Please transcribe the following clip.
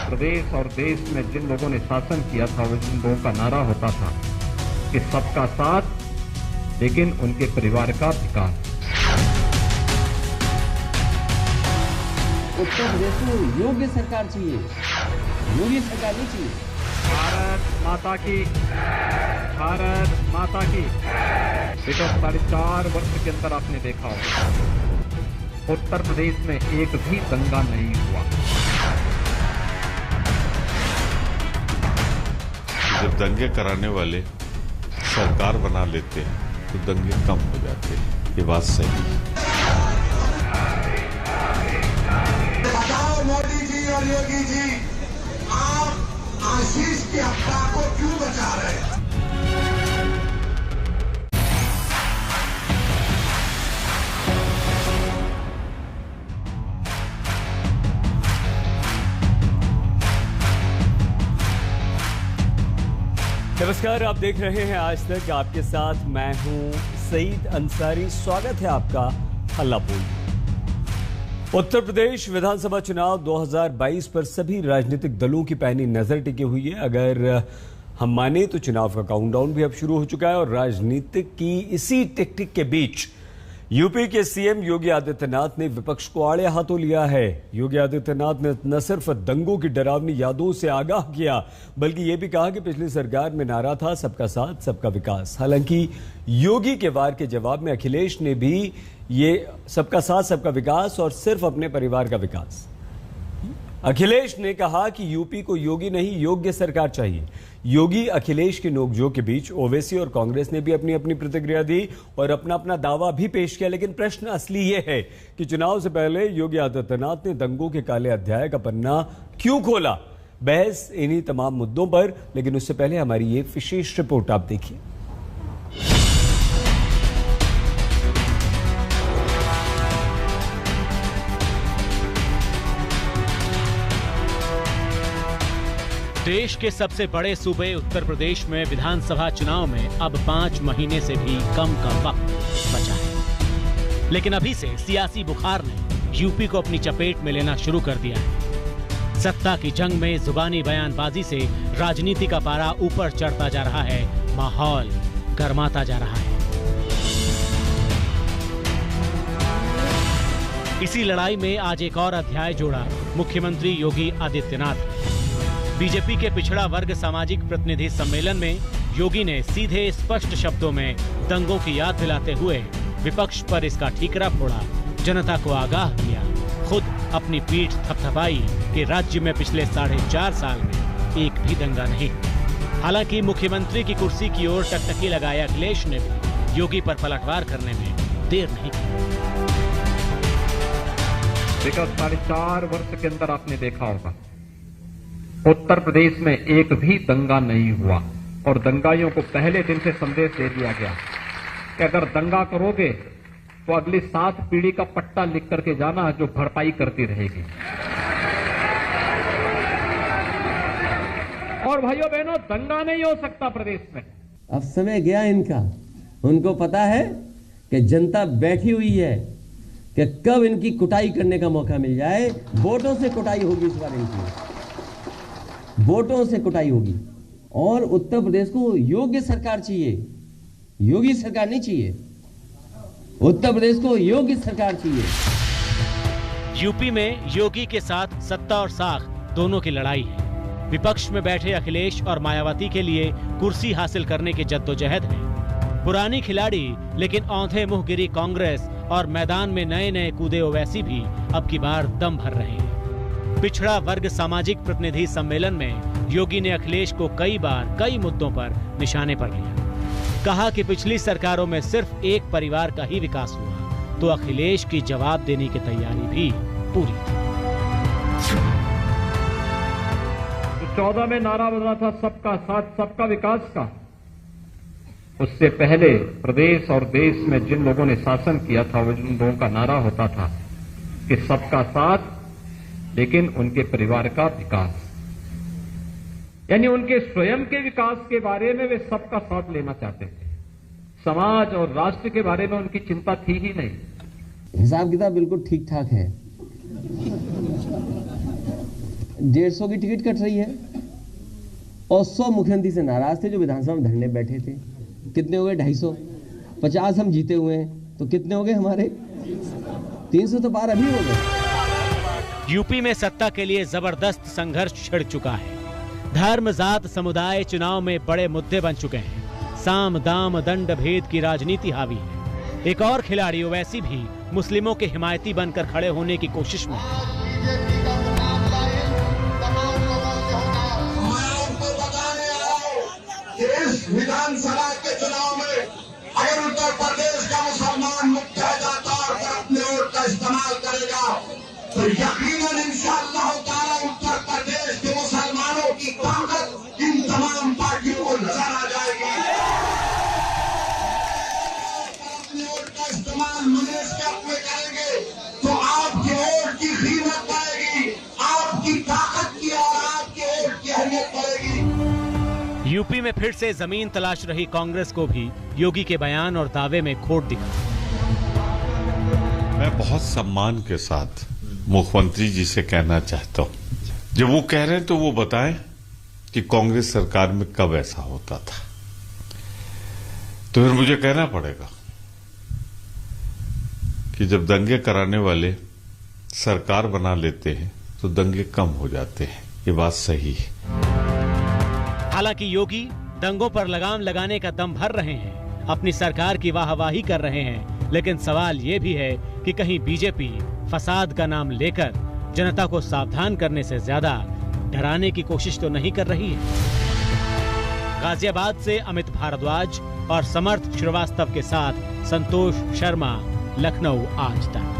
प्रदेश और देश में जिन लोगों ने शासन किया था, वो जिन लोगों का नारा होता था कि सबका साथ लेकिन उनके परिवार का विकास। उत्तर प्रदेश को योग्य सरकार चाहिए, योगी सरकार नहीं चाहिए। भारत माता की, भारत माता की। विगत 4.5 वर्ष के अंदर आपने देखा होगा उत्तर प्रदेश में एक भी दंगा नहीं हुआ। जब दंगे कराने वाले सरकार बना लेते हैं तो दंगे कम हो जाते हैं, ये बात सही है। बताओ मोदी जी और योगी जी, आप आशीष की हत्या को क्यों बचा रहे हैं? नमस्कार, आप देख रहे हैं आज तक। आपके साथ मैं हूं सईद अंसारी। स्वागत है आपका हल्ला बोल। उत्तर प्रदेश विधानसभा चुनाव 2022 पर सभी राजनीतिक दलों की पैनी नजर टिकी हुई है। अगर हम माने तो चुनाव का काउंटडाउन भी अब शुरू हो चुका है और राजनीतिक की इसी टिक टिक के बीच यूपी के सीएम योगी आदित्यनाथ ने विपक्ष को आड़े हाथों लिया है। योगी आदित्यनाथ ने न सिर्फ दंगों की डरावनी यादों से आगाह किया, बल्कि यह भी कहा कि पिछली सरकार में नारा था सबका साथ सबका विकास। हालांकि योगी के वार के जवाब में अखिलेश ने भी ये सबका साथ सबका विकास और सिर्फ अपने परिवार का विकास। अखिलेश ने कहा कि यूपी को योगी नहीं योग्य सरकार चाहिए। योगी अखिलेश की नोकझोंक के बीच ओवैसी और कांग्रेस ने भी अपनी अपनी प्रतिक्रिया दी और अपना अपना दावा भी पेश किया। लेकिन प्रश्न असली ये है कि चुनाव से पहले योगी आदित्यनाथ ने दंगों के काले अध्याय का पन्ना क्यों खोला। बहस इन्हीं तमाम मुद्दों पर, लेकिन उससे पहले हमारी ये विशेष रिपोर्ट आप देखिए। देश के सबसे बड़े सूबे उत्तर प्रदेश में विधानसभा चुनाव में अब 5 महीने से भी कम का वक्त बचा है। लेकिन अभी से सियासी बुखार ने यूपी को अपनी चपेट में लेना शुरू कर दिया है। सत्ता की जंग में जुबानी बयानबाजी से राजनीति का पारा ऊपर चढ़ता जा रहा है, माहौल गर्माता जा रहा है। इसी लड़ाई में आज एक और अध्याय जोड़ा मुख्यमंत्री योगी आदित्यनाथ। बीजेपी के पिछड़ा वर्ग सामाजिक प्रतिनिधि सम्मेलन में योगी ने सीधे स्पष्ट शब्दों में दंगों की याद दिलाते हुए विपक्ष पर इसका ठीकरा फोड़ा, जनता को आगाह किया, खुद अपनी पीठ थपथपाई कि राज्य में पिछले 4.5 साल में एक भी दंगा नहीं। हालांकि मुख्यमंत्री की कुर्सी की ओर टकटकी लगाए अखिलेश ने भी योगी पर पलटवार करने में देर नहीं की। विगत 4.5 वर्ष के अंदर आपने देखा होगा उत्तर प्रदेश में एक भी दंगा नहीं हुआ और दंगाइयों को पहले दिन से संदेश दे दिया गया कि अगर दंगा करोगे तो अगली 7 पीढ़ी का पट्टा लिख करके जाना, जो भरपाई करती रहेगी। और भाइयों बहनों, दंगा नहीं हो सकता प्रदेश में। अब समय गया इनका। उनको पता है कि जनता बैठी हुई है कि कब इनकी कुटाई करने का मौका मिल जाए। वोटों से कुटाई होगी इस बार इनकी, वोटों से कुटाई होगी। और उत्तर प्रदेश को योग्य सरकार चाहिए, योगी सरकार नहीं चाहिए। उत्तर प्रदेश को योग्य सरकार चाहिए। यूपी में योगी के साथ सत्ता और साख दोनों की लड़ाई है। विपक्ष में बैठे अखिलेश और मायावती के लिए कुर्सी हासिल करने की जद्दोजहद है। पुरानी खिलाड़ी लेकिन औंधे मुंह गिरी कांग्रेस और मैदान में नए नए कूदे ओवैसी भी अब की बार दम भर रहे हैं। पिछड़ा वर्ग सामाजिक प्रतिनिधि सम्मेलन में योगी ने अखिलेश को कई बार कई मुद्दों पर निशाने पर लिया। कहा कि पिछली सरकारों में सिर्फ एक परिवार का ही विकास हुआ, तो अखिलेश की जवाब देने की तैयारी भी पूरी थी। 14 में नारा बदला था सबका साथ सबका विकास का। उससे पहले प्रदेश और देश में जिन लोगों ने शासन किया था, वो जिन लोगों का नारा होता था कि सबका साथ लेकिन उनके परिवार का विकास, यानी उनके स्वयं के विकास के बारे में वे सबका साथ लेना चाहते थे। समाज और राष्ट्र के बारे में उनकी चिंता थी ही नहीं। हिसाब किताब बिल्कुल ठीक ठाक है। 150 की टिकट कट रही है। और 100 मुख्यमंत्री से नाराज थे जो विधानसभा में धरने बैठे थे। कितने हो गए? 250। 50 हम जीते हुए हैं, तो कितने हो गए हमारे? 300 तो पार अभी हो गए। यूपी में सत्ता के लिए जबरदस्त संघर्ष छिड़ चुका है। धर्म, जात, समुदाय चुनाव में बड़े मुद्दे बन चुके हैं। साम दाम दंड भेद की राजनीति हावी है। एक और खिलाड़ी ओवैसी भी मुस्लिमों के हिमायती बनकर खड़े होने की कोशिश में है। इस विधानसभा के चुनाव में अगर उत्तर प्रदेश का मुसलमान मुक्त हो जाता और अपने वोट का इस्तेमाल करेगा तो यकीनन इंशाअल्लाह ताला उत्तर प्रदेश के मुसलमानों की ताकत इन तमाम पार्टियों को नजर आ जाएगी। अपने वोट का इस्तेमाल मनीष के हक में करेंगे तो आपके वोट की कीमत बढ़ेगी, आपकी ताकत की और आपके वोट की अहमियत बढ़ेगी। यूपी में फिर से जमीन तलाश रही कांग्रेस को भी योगी के बयान और दावे में खोट दिखा। मैं बहुत सम्मान के साथ मुख्यमंत्री जी से कहना चाहता हूं, जब वो कह रहे हैं तो वो बताएं कि कांग्रेस सरकार में कब ऐसा होता था। तो फिर मुझे कहना पड़ेगा कि जब दंगे कराने वाले सरकार बना लेते हैं तो दंगे कम हो जाते हैं। ये बात सही है। हालांकि योगी दंगों पर लगाम लगाने का दम भर रहे हैं, अपनी सरकार की वाहवाही कर रहे हैं, लेकिन सवाल ये भी है कि कहीं बीजेपी फसाद का नाम लेकर जनता को सावधान करने से ज्यादा डराने की कोशिश तो नहीं कर रही है। गाजियाबाद से अमित भारद्वाज और समर्थ श्रीवास्तव के साथ संतोष शर्मा, लखनऊ आज तक।